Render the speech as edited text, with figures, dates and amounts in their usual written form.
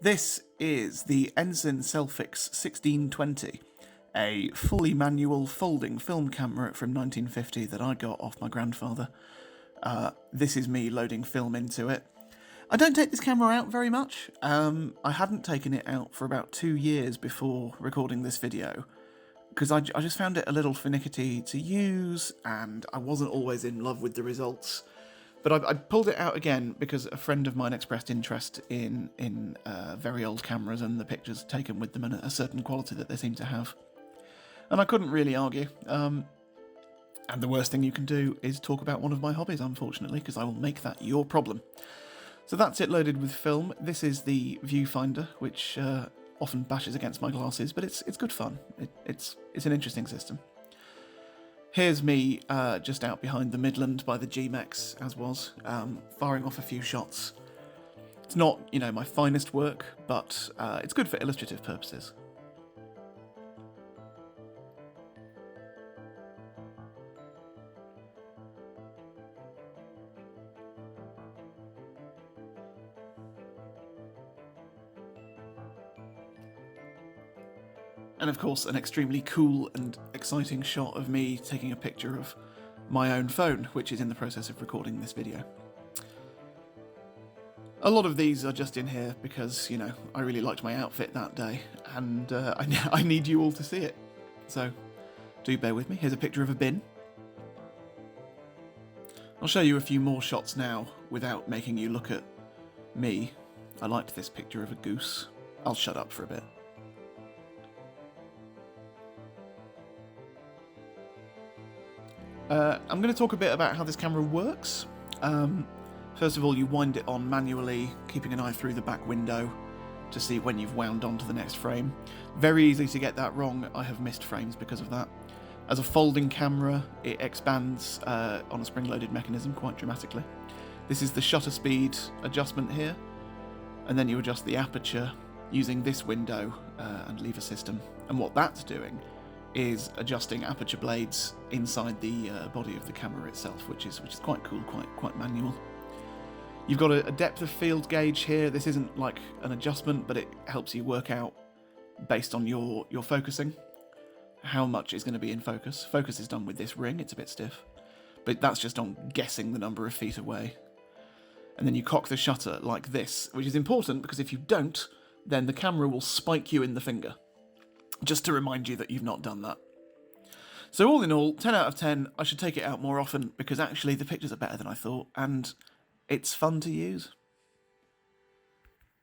This is the Ensign Selfix 1620, a fully manual folding film camera from 1950 that I got off my grandfather. This is me loading film into it. I don't take this camera out very much. I hadn't taken it out for about 2 years before recording this video, because I just found it a little finicky to use, and I wasn't always in love with the results. But I pulled it out again because a friend of mine expressed interest in very old cameras and the pictures taken with them and a certain quality that they seem to have. And I couldn't really argue. And the worst thing you can do is talk about one of my hobbies, unfortunately, because I will make that your problem. So that's it loaded with film. This is the viewfinder, which often bashes against my glasses, but it's good fun. It's an interesting system. Here's me just out behind the Midland by the GMEX, as was, firing off a few shots. It's not, my finest work, but it's good for illustrative purposes. And of course, an extremely cool and exciting shot of me taking a picture of my own phone, which is in the process of recording this video. A lot of these are just in here because, I really liked my outfit that day, and I need you all to see it. So, do bear with me. Here's a picture of a bin. I'll show you a few more shots now without making you look at me. I liked this picture of a goose. I'll shut up for a bit. I'm going to talk a bit about how this camera works. First of all, you wind it on manually, keeping an eye through the back window to see when you've wound on to the next frame. Very easy to get that wrong. I have missed frames because of that. As a folding camera, it expands on a spring-loaded mechanism quite dramatically. This is the shutter speed adjustment here, and then you adjust the aperture using this window and lever system. And what that's doing is adjusting aperture blades inside the body of the camera itself, which is quite cool, quite manual. You've got a depth of field gauge here. This isn't like an adjustment, but it helps you work out, based on your focusing, how much is going to be in focus. Focus is done with this ring, it's a bit stiff, but that's just on guessing the number of feet away. And then you cock the shutter like this, which is important because if you don't, then the camera will spike you in the finger, just to remind you that you've not done that. So all in all, 10 out of 10. I should take it out more often because actually the pictures are better than I thought, and it's fun to use.